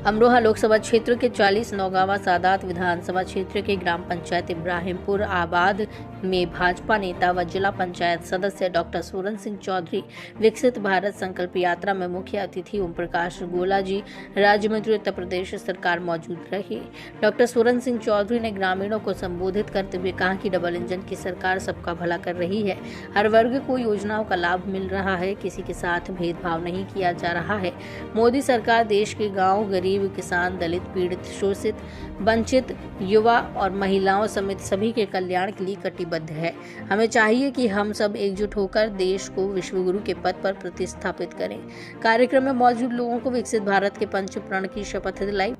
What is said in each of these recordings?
अमरोहा लोकसभा क्षेत्र के 40 नौगावा सादात विधानसभा क्षेत्र के ग्राम पंचायत इब्राहिमपुर आबाद में भाजपा नेता व जिला पंचायत सदस्य डॉक्टर सूरन सिंह चौधरी विकसित भारत संकल्प यात्रा में मुख्य अतिथि ओम प्रकाश गोला जी, राज्य मंत्री उत्तर प्रदेश सरकार मौजूद रहे। डॉक्टर सूरन सिंह चौधरी ने ग्रामीणों को संबोधित करते हुए कहा कि डबल इंजन की सरकार सबका भला कर रही है, हर वर्ग को योजनाओं का लाभ मिल रहा है, किसी के साथ भेदभाव नहीं किया जा रहा है। मोदी सरकार देश के गाँव, गरीब, किसान, दलित, पीड़ित, शोषित, वंचित, युवा और महिलाओं समेत सभी के कल्याण के लिए कटिबद्ध है। हमें चाहिए कि हम सब एकजुट होकर देश को विश्वगुरु के पद पर प्रतिस्थापित करें। कार्यक्रम में मौजूद लोगों को विकसित भारत के पंच प्रण की शपथ दिलाई।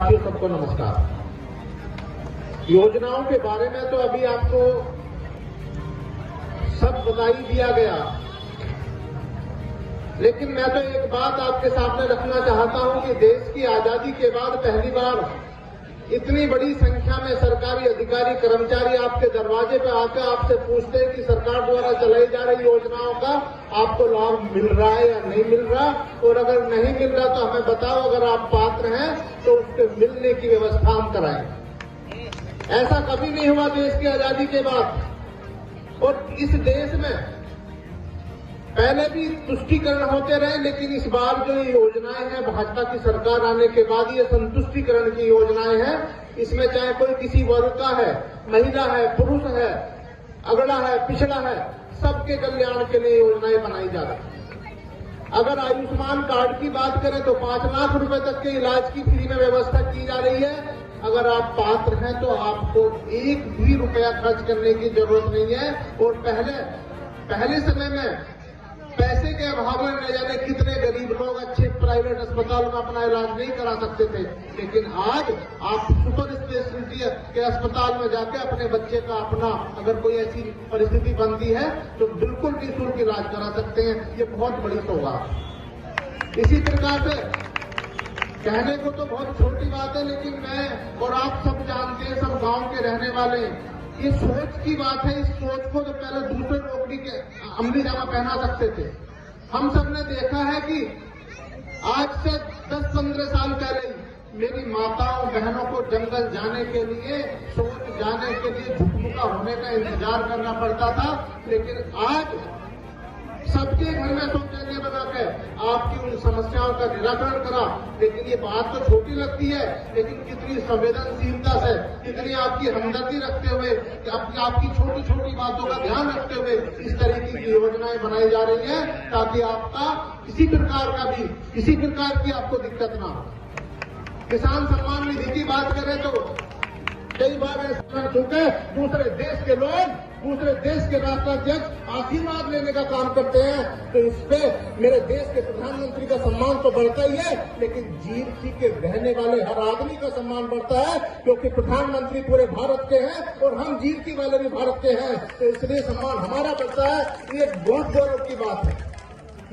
सबको नमस्कार। योजनाओं के बारे में तो अभी आपको सब बता ही दिया गया, लेकिन मैं तो एक बात आपके सामने रखना चाहता हूं कि देश की आजादी के बाद पहली बार इतनी बड़ी संख्या में सरकारी अधिकारी, कर्मचारी आपके दरवाजे पे आकर आपसे पूछते हैं कि सरकार द्वारा चलाई जा रही योजनाओं का आपको लाभ मिल रहा है या नहीं मिल रहा, और अगर नहीं मिल रहा तो हमें बताओ, अगर आप पात्र हैं तो उसके मिलने की व्यवस्था हम कराएं। ऐसा कभी नहीं हुआ देश की आजादी के बाद। और इस देश में पहले भी तुष्टीकरण होते रहे, लेकिन इस बार जो ये योजनाएं हैं भाजपा की सरकार आने के बाद, ये संतुष्टीकरण की योजनाएं हैं। इसमें चाहे कोई किसी वर्ग का है, महिला है, पुरुष है, अगड़ा है, पिछड़ा है, सबके कल्याण के लिए योजनाएं बनाई जा रही। अगर आयुष्मान कार्ड की बात करें तो 5 लाख रुपए तक के इलाज की फ्री में व्यवस्था की जा रही है। अगर आप पात्र हैं तो आपको एक भी रुपया खर्च करने की जरूरत नहीं है। और पहले समय में पैसे के अभाव में न जाने कितने गरीब लोग अच्छे प्राइवेट अस्पतालों में अपना इलाज नहीं करा सकते थे, लेकिन आज आप सुपर स्पेशलिटी के अस्पताल में जाके अपने बच्चे का अपना अगर कोई ऐसी परिस्थिति बनती है तो बिल्कुल निःशुल्क इलाज करा सकते हैं। ये बहुत बड़ी सौगात। इसी प्रकार से कहने को तो बहुत छोटी बात है, लेकिन मैं और आप सब जानते हैं, सब गांव के रहने वाले, ये सोच की बात है। इस सोच को तो पहले दूसरे नौकरी के अमली जामा पहना सकते थे। हम सब ने देखा है कि आज से 10-15 साल पहले मेरी माताओं बहनों को जंगल जाने के लिए, सोच जाने के लिए झुकमुका होने का इंतजार करना पड़ता था, लेकिन आज सबके घर में शौचालय बना के आपकी उन समस्याओं का निराकरण करा। लेकिन ये बात तो छोटी लगती है, लेकिन कितनी संवेदनशीलता से, कितनी आपकी हमदर्दी रखते हुए, आपकी छोटी छोटी बातों का ध्यान रखते हुए इस तरीके की योजनाएं बनाई जा रही हैं, ताकि आपका किसी प्रकार की आपको दिक्कत ना हो। किसान सम्मान निधि की बात करें तो कई बार ऐसा चुके दूसरे देश के लोग, दूसरे देश के राष्ट्राध्यक्ष आशीर्वाद लेने का काम करते हैं, तो इस पे मेरे देश के प्रधानमंत्री का सम्मान तो बढ़ता ही है, लेकिन जीएसटी के रहने वाले हर आदमी का सम्मान बढ़ता है, क्योंकि प्रधानमंत्री पूरे भारत के हैं और हम जीएसटी वाले भी भारत के हैं, तो इसलिए सम्मान हमारा बढ़ता है। ये बहुत गौरव की बात है।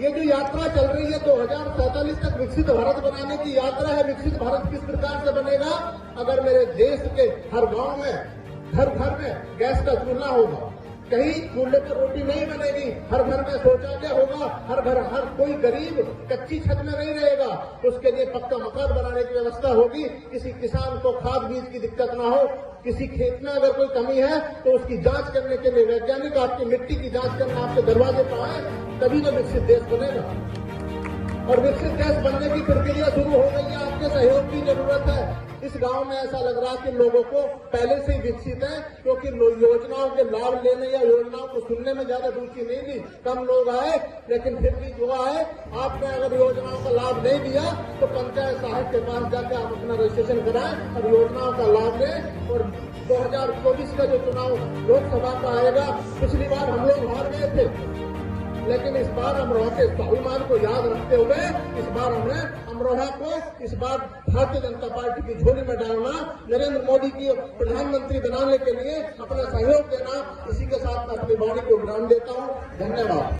ये जो यात्रा चल रही है 2047 तक विकसित भारत बनाने की यात्रा है। विकसित भारत किस प्रकार से बनेगा? अगर मेरे देश के हर गांव में, घर घर में गैस का चूल्हा होगा, कहीं चूल्हे पर रोटी नहीं बनेगी, हर घर में शौचालय होगा, हर कोई गरीब कच्ची छत में नहीं रहेगा, उसके लिए पक्का मकान बनाने की व्यवस्था होगी। किसी किसान को खाद बीज की दिक्कत ना हो, किसी खेत में अगर कोई कमी है तो उसकी जांच करने के लिए वैज्ञानिक आपकी मिट्टी की जांच करना आपके दरवाजे पर आए, तभी तो विकसित देश बनेगा। और विकसित देश बनने की प्रक्रिया शुरू हो गई है। आपके सहयोग की जरूरत है। इस गांव में ऐसा लग रहा है कि लोगों को पहले से ही विकसित है, क्योंकि योजनाओं के लाभ लेने या योजनाओं को सुनने में ज्यादा रुचि नहीं थी, कम लोग आए, लेकिन फिर भी जो आए, आपने अगर योजनाओं का लाभ नहीं दिया तो पंचायत साहब के पास जाकर आप अपना रजिस्ट्रेशन कराएं और योजनाओं का लाभ लें। और 2024 का जो चुनाव लोकसभा का आएगा, पिछली बार हम लोग हार गए थे, लेकिन इस बार अमरोहा के स्वाभिमान को याद रखते हुए इस बार हमने अमरोहा को इस बार भारतीय जनता पार्टी की झोली में डालना, नरेंद्र मोदी की प्रधानमंत्री बनाने के लिए अपना सहयोग देना, इसी के साथ मैं अपनी वाणी को विराम देता हूं। धन्यवाद।